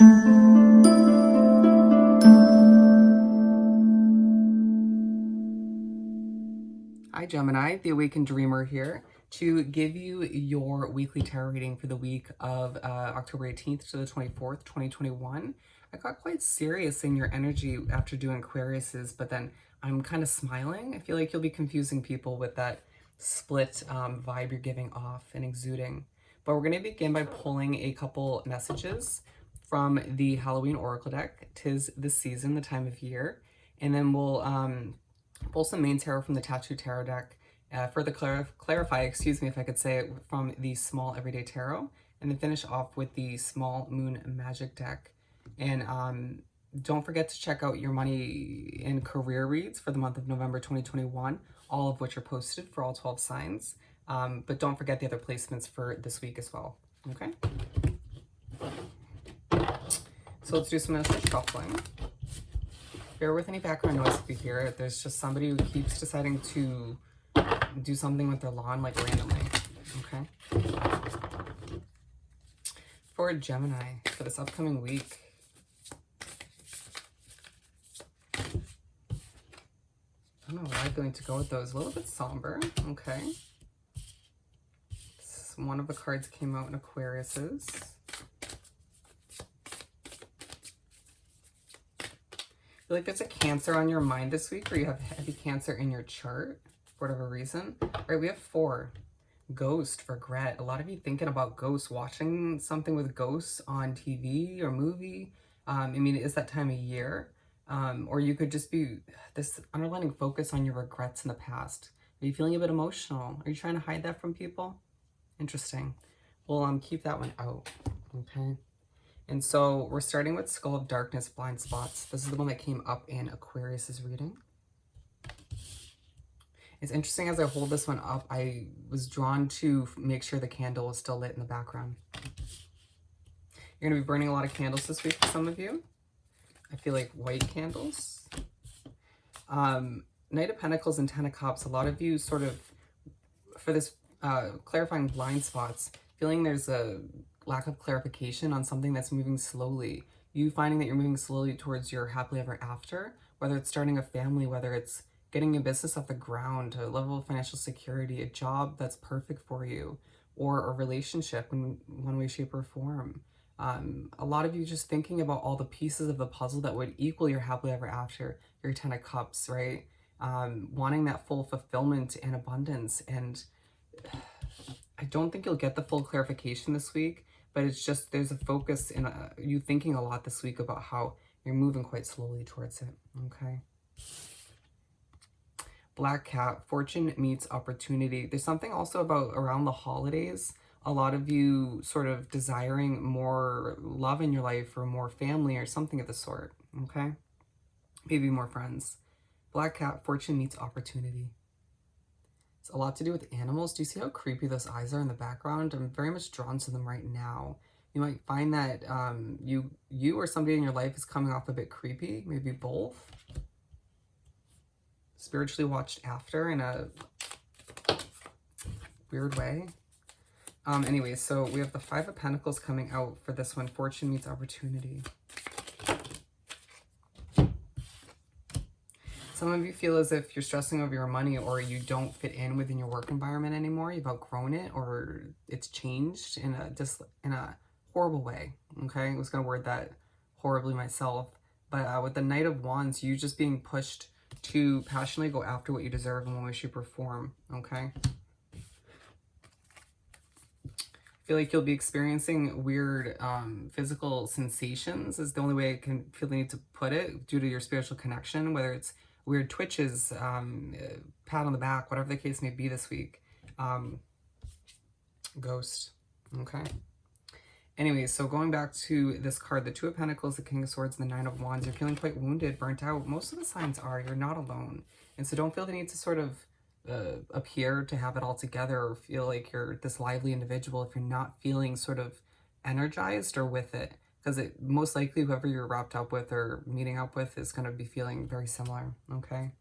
Hi Gemini, the Awakened Dreamer here to give you your weekly tarot reading for the week of October 18th to the 24th, 2021. I got quite serious in your energy after doing Aquarius's, but then I'm kind of smiling. I feel like you'll be confusing people with that split vibe you're giving off and exuding. But we're going to begin by pulling a couple messages from the Halloween Oracle deck. 'Tis the season, the time of year. And then we'll pull some main tarot from the Tattoo Tarot deck. Further clarify, excuse me if I could say it, from the Small Everyday Tarot. And then finish off with the Small Moon Magic deck. And don't forget to check out your money and career reads for the month of November 2021, all of which are posted for all 12 signs. But don't forget the other placements for this week as well. Okay? So let's do some initial shuffling. Bear with any background noise if you hear it. There's just somebody who keeps deciding to do something with their lawn, like randomly. Okay? For Gemini, for this upcoming week, I don't know where I'm going to go with those. A little bit somber. Okay. One of the cards came out in Aquarius's. I feel like there's a Cancer on your mind this week, or you have heavy Cancer in your chart for whatever reason. All right, we have 4. Ghost, regret. A lot of you thinking about ghosts, watching something with ghosts on TV or movie. I mean, it is that time of year. Or you could just be this underlining focus on your regrets in the past. Are you feeling a bit emotional? Are you trying to hide that from people? Interesting. Well, keep that one out. Okay. And so we're starting with Skull of Darkness, Blind Spots. This is the one that came up in Aquarius's reading. It's interesting, as I hold this one up, I was drawn to make sure the candle was still lit in the background. You're going to be burning a lot of candles this week for some of you. I feel like white candles. Knight of Pentacles and Ten of Cups. A lot of you sort of, for this clarifying blind spots, feeling there's a lack of clarification on something that's moving slowly. You finding that you're moving slowly towards your happily ever after, whether it's starting a family, whether it's getting a business off the ground, a level of financial security, a job that's perfect for you, or a relationship in one way, shape, or form. A lot of you just thinking about all the pieces of the puzzle that would equal your happily ever after, your 10 of Cups, right? Wanting that full fulfillment and abundance. And I don't think you'll get the full clarification this week, but it's just there's a focus in you thinking a lot this week about how you're moving quite slowly towards it, okay? Black Cat, fortune meets opportunity. There's something also about around the holidays, a lot of you sort of desiring more love in your life or more family or something of the sort, okay? Maybe more friends. Black Cat, fortune meets opportunity. It's a lot to do with animals. Do you see how creepy those eyes are in the background? I'm very much drawn to them right now. You might find that you or somebody in your life is coming off a bit creepy, maybe both. Spiritually watched after in a weird way. Anyway, so we have the 5 of Pentacles coming out for this one. Fortune meets opportunity. Some of you feel as if you're stressing over your money, or you don't fit in within your work environment anymore. You've outgrown it, or it's changed in a horrible way. Okay, I was going to word that horribly myself. But with the Knight of Wands, you just being pushed to passionately go after what you deserve and what you perform. Okay. I feel like you'll be experiencing weird physical sensations is the only way I can feel the need to put it, due to your spiritual connection, whether it's weird twitches, pat on the back, whatever the case may be this week. Ghost. Okay. Anyway, so going back to this card, the 2 of Pentacles, the King of Swords, and the 9 of Wands, you're feeling quite wounded, burnt out. Most of the signs are. You're not alone. And so don't feel the need to sort of appear to have it all together, or feel like you're this lively individual if you're not feeling sort of energized or with it. Because it most likely whoever you're wrapped up with or meeting up with is going to be feeling very similar, okay?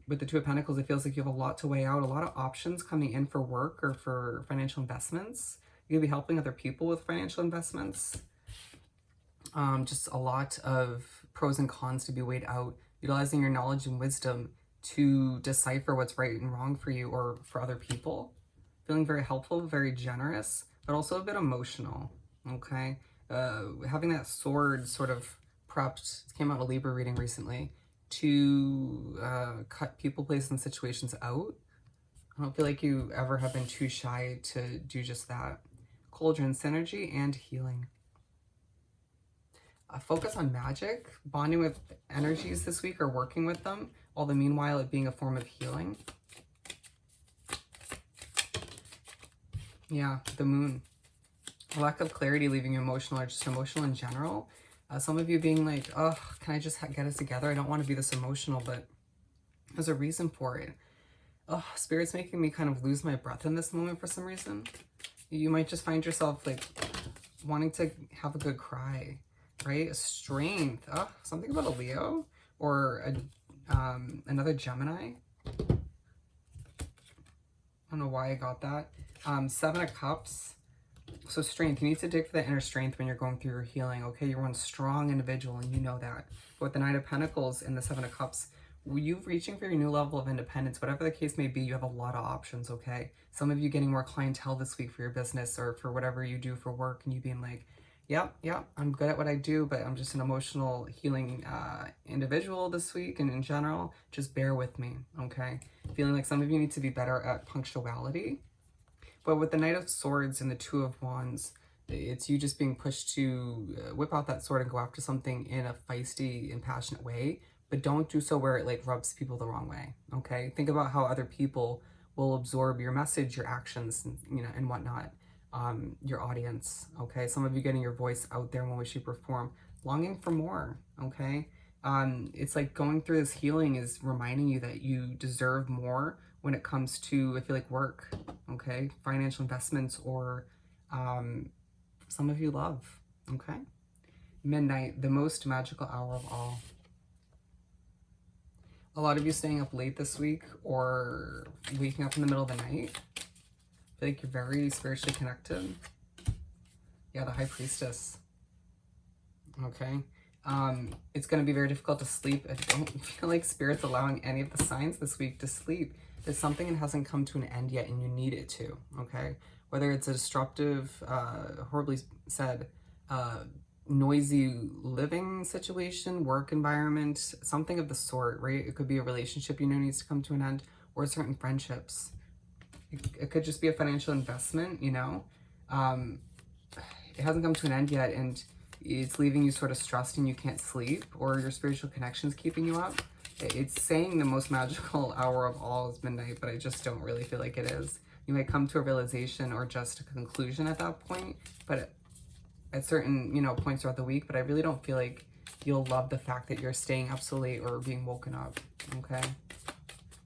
With the 2 of Pentacles, it feels like you have a lot to weigh out, a lot of options coming in for work or for financial investments. You'll be helping other people with financial investments. Just a lot of pros and cons to be weighed out, utilizing your knowledge and wisdom to decipher what's right and wrong for you or for other people. Feeling very helpful, very generous, but also a bit emotional, okay? Having that sword sort of prepped, came out a Libra reading recently, to cut people, places, and situations out. I don't feel like you ever have been too shy to do just that. Cauldron synergy and healing. Focus on magic, bonding with energies this week or working with them, all the meanwhile it being a form of healing. Yeah, the moon. A lack of clarity leaving you emotional or just emotional in general. Some of you being like, oh, can I just get it together? I don't want to be this emotional, but there's a reason for it. Oh, Spirit's making me kind of lose my breath in this moment for some reason. You might just find yourself like wanting to have a good cry, right? A strength. Oh, something about a Leo or another Gemini. I don't know why I got that. 7 of Cups. So strength, you need to dig for the inner strength when you're going through your healing, okay? You're one strong individual and you know that. But with the 9 of Pentacles and the 7 of Cups, you reaching for your new level of independence, whatever the case may be, you have a lot of options, okay? Some of you getting more clientele this week for your business or for whatever you do for work, and you being like, yep, I'm good at what I do, but I'm just an emotional healing individual this week, and in general, just bear with me, okay? Feeling like some of you need to be better at punctuality. But with the Knight of Swords and the 2 of Wands, it's you just being pushed to whip out that sword and go after something in a feisty and passionate way, but don't do so where it like rubs people the wrong way, okay? Think about how other people will absorb your message, your actions, and whatnot, your audience, okay? Some of you getting your voice out there in one way, shape, or form, longing for more, okay? It's like going through this healing is reminding you that you deserve more when it comes to, I feel like, work, okay? Financial investments or some of you love, okay? Midnight, the most magical hour of all. A lot of you staying up late this week or waking up in the middle of the night. I feel like you're very spiritually connected. Yeah, the High Priestess. Okay. It's going to be very difficult to sleep. I don't feel like Spirit's allowing any of the signs this week to sleep. There's something that hasn't come to an end yet and you need it to, okay? Whether it's a disruptive, horribly said, noisy living situation, work environment, something of the sort, right? It could be a relationship you know needs to come to an end, or certain friendships. It could just be a financial investment, you know? It hasn't come to an end yet and it's leaving you sort of stressed and you can't sleep, or your spiritual connection's keeping you up. It's saying the most magical hour of all is midnight, but I just don't really feel like it is. You might come to a realization or just a conclusion at that point, but at certain, points throughout the week, but I really don't feel like you'll love the fact that you're staying up so late or being woken up, okay?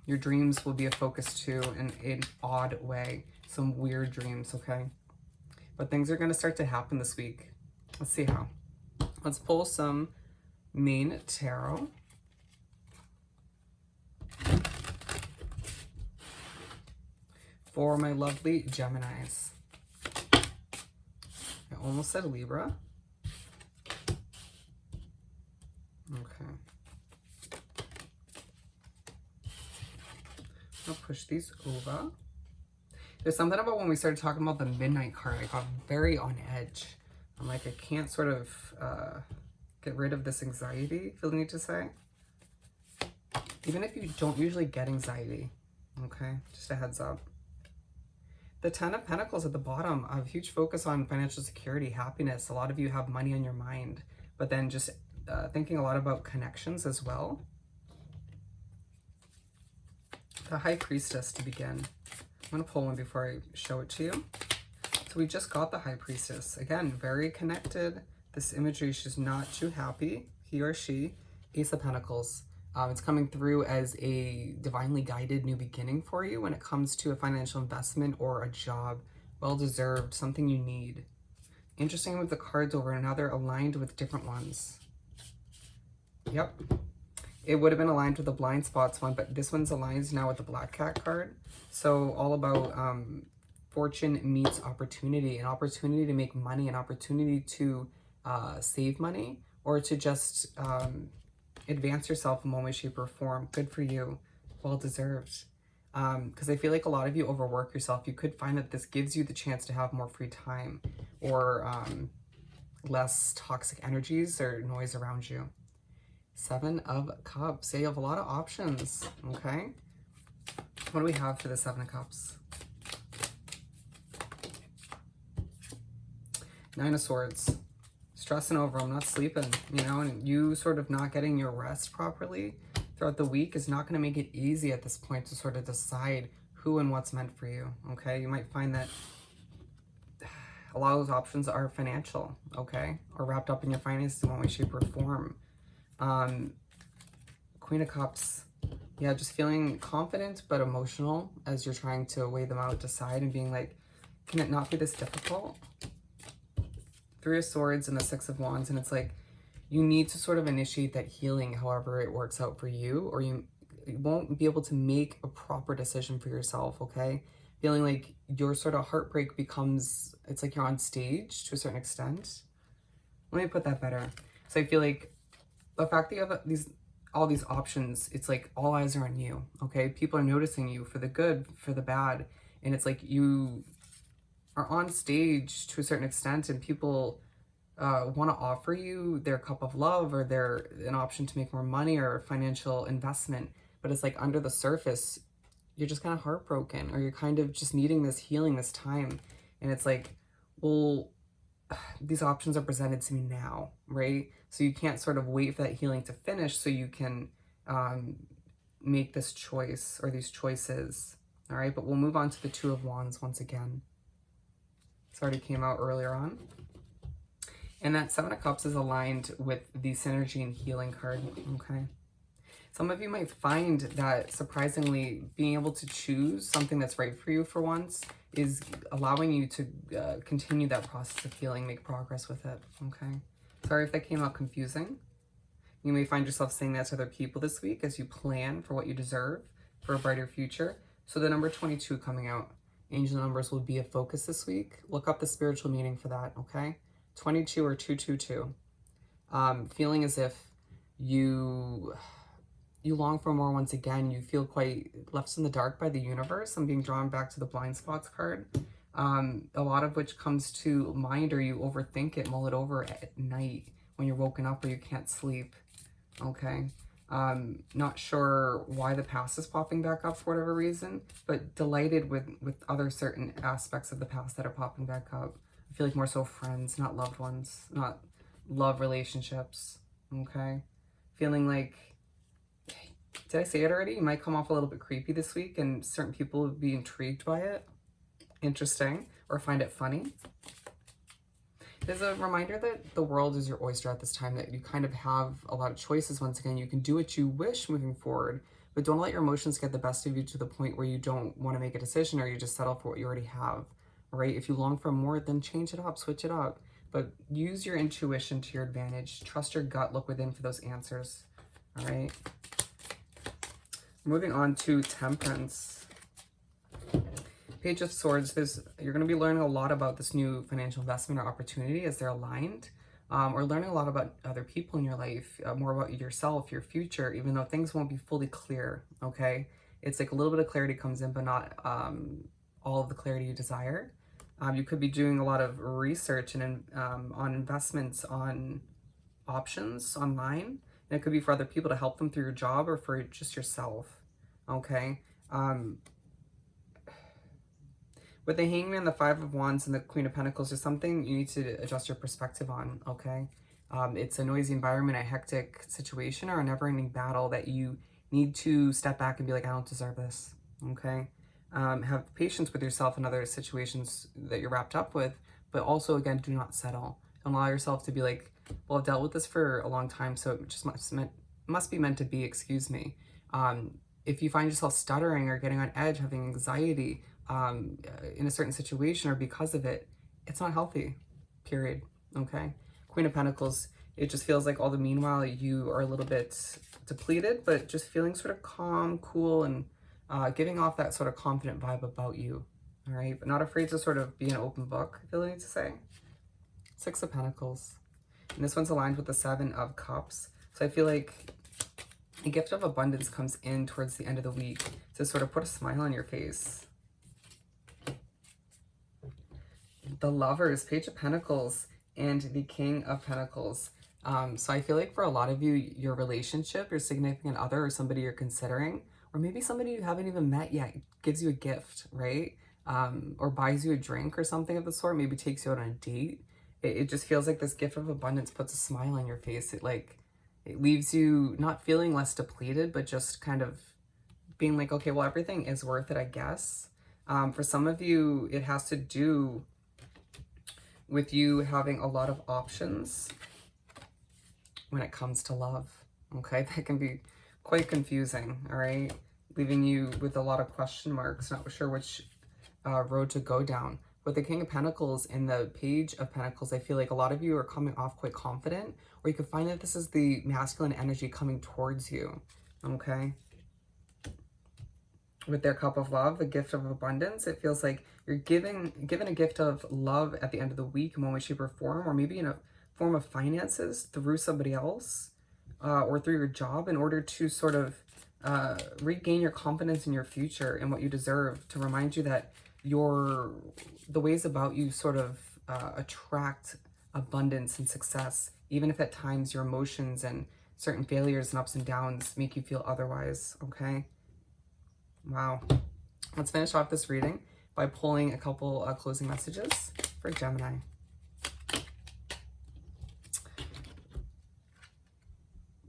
Your dreams will be a focus too in an odd way. Some weird dreams, okay? But things are going to start to happen this week. Let's see how. Let's pull some main tarot. For my lovely Geminis. I almost said Libra. Okay. I'll push these over. There's something about when we started talking about the midnight card, I got very on edge. I'm like, I can't sort of get rid of this anxiety, feel the need to say. Even if you don't usually get anxiety, okay? Just a heads up. The 10 of Pentacles at the bottom, a huge focus on financial security, happiness. A lot of you have money on your mind, but then just thinking a lot about connections as well. The High Priestess to begin. I'm going to pull one before I show it to you. So we just got the High Priestess. Again, very connected. This imagery, she's not too happy, he or she. Ace of Pentacles. It's coming through as a divinely guided new beginning for you when it comes to a financial investment or a job. Well-deserved, something you need. Interesting with the cards over, now they're aligned with different ones. Yep. It would have been aligned with the blind spots one, but this one's aligned now with the Black Cat card. So all about fortune meets opportunity, an opportunity to make money, an opportunity to save money or to just advance yourself in one way, shape, or form. Good for you. Well deserved. Because I feel like a lot of you overwork yourself. You could find that this gives you the chance to have more free time or less toxic energies or noise around you. 7 of Cups. So you have a lot of options, okay? What do we have for the 7 of Cups? 9 of Swords. Stressing over, I'm not sleeping, you know, and you sort of not getting your rest properly throughout the week is not going to make it easy at this point to sort of decide who and what's meant for you, okay? You might find that a lot of those options are financial, okay? Or wrapped up in your finances in one way, shape, or form. Queen of Cups. Yeah, just feeling confident but emotional as you're trying to weigh them out, decide, and being like, can it not be this difficult? 3 of Swords and the 6 of Wands, and it's like you need to sort of initiate that healing however it works out for you, or you won't be able to make a proper decision for yourself, okay? Feeling like your sort of heartbreak becomes, it's like you're on stage to a certain extent. Let me put that better. So I feel like the fact that you have all these options, it's like all eyes are on you, okay? People are noticing you for the good, for the bad, and it's like you are on stage to a certain extent, and people want to offer you their cup of love or an option to make more money or financial investment, but it's like under the surface you're just kind of heartbroken, or you're kind of just needing this healing, this time, and it's like, well, these options are presented to me now, right? So you can't sort of wait for that healing to finish so you can make this choice or these choices. All right, but we'll move on to the 2 of Wands once again. This already came out earlier on. And that 7 of Cups is aligned with the Synergy and Healing card, okay? Some of you might find that, surprisingly, being able to choose something that's right for you for once is allowing you to continue that process of healing, make progress with it, okay? Sorry if that came out confusing. You may find yourself saying that to other people this week as you plan for what you deserve for a brighter future. So the number 22 coming out, angel numbers will be a focus this week. Look up the spiritual meaning for that, okay? 22 or 222. Feeling as if you long for more once again. You feel quite left in the dark by the universe. I'm being drawn back to the blind spots card. A lot of which comes to mind, or you overthink it, mull it over at night when you're woken up or you can't sleep. Okay. Not sure why the past is popping back up for whatever reason, but delighted with other certain aspects of the past that are popping back up. I feel like more so friends, not loved ones, not love relationships. Okay. Feeling like, did I say it already? You might come off a little bit creepy this week, and certain people would be intrigued by it, interesting, or find it funny. There's a reminder that the world is your oyster at this time, that you kind of have a lot of choices. Once again, you can do what you wish moving forward, but don't let your emotions get the best of you to the point where you don't want to make a decision, or you just settle for what you already have, right? If you long for more, then change it up, switch it up, but use your intuition to your advantage. Trust your gut, look within for those answers, all right? Moving on to Temperance. Page of Swords, you're going to be learning a lot about this new financial investment or opportunity as they're aligned, or learning a lot about other people in your life, more about yourself, your future, even though things won't be fully clear, okay? It's like a little bit of clarity comes in, but not all of the clarity you desire. You could be doing a lot of research and on investments, on options online. And it could be for other people to help them through your job or for just yourself, okay? With the Hangman, the 5 of Wands, and the Queen of Pentacles, there's something you need to adjust your perspective on, okay? It's a noisy environment, a hectic situation, or a never-ending battle that you need to step back and be like, I don't deserve this, okay? Have patience with yourself in other situations that you're wrapped up with, but also, again, do not settle. Don't allow yourself to be like, well, I've dealt with this for a long time, so it just must be meant to be, excuse me. If you find yourself stuttering or getting on edge, having anxiety in a certain situation or because of it, it's not healthy, period, okay? Queen of Pentacles, it just feels like all the meanwhile you are a little bit depleted, but just feeling sort of calm, cool, and giving off that sort of confident vibe about you, all right? But not afraid to sort of be an open book, I feel like to say. 6 of Pentacles. And this one's aligned with the Seven of Cups. So I feel like a gift of abundance comes in towards the end of the week to sort of put a smile on your face. The Lovers, Page of Pentacles, and the King of Pentacles. So I feel like for a lot of you, your relationship, your significant other, or somebody you're considering, or maybe somebody you haven't even met yet, gives you a gift, right? Or buys you a drink or something of the sort, maybe takes you out on a date. It just feels like this gift of abundance puts a smile on your face. It leaves you not feeling less depleted, but just kind of being like, okay, well, everything is worth it, I guess. For some of you, it has to do with you having a lot of options when it comes to love, okay? That can be quite confusing, all right? Leaving you with a lot of question marks, not sure which road to go down. With the King of Pentacles and the Page of Pentacles, I feel like a lot of you are coming off quite confident, or you could find that this is the masculine energy coming towards you, okay? With their Cup of Love, the gift of abundance, it feels like you're given a gift of love at the end of the week in one way, shape, or form, or maybe in a form of finances through somebody else or through your job, in order to sort of regain your confidence in your future and what you deserve, to remind you that the ways about you sort of attract abundance and success, even if at times your emotions and certain failures and ups and downs make you feel otherwise, okay? Wow. Let's finish off this reading by pulling a couple closing messages for Gemini.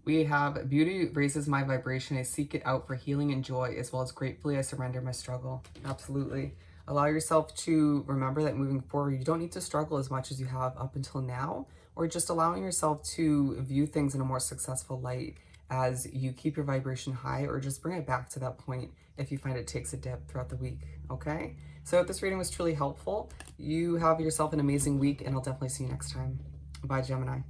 We have beauty raises my vibration. I seek it out for healing and joy, as well as gratefully I surrender my struggle. Absolutely. Allow yourself to remember that moving forward, you don't need to struggle as much as you have up until now, or just allowing yourself to view things in a more successful light as you keep your vibration high, or just bring it back to that point if you find it takes a dip throughout the week, okay? So if this reading was truly helpful, you have yourself an amazing week, and I'll definitely see you next time. Bye, Gemini.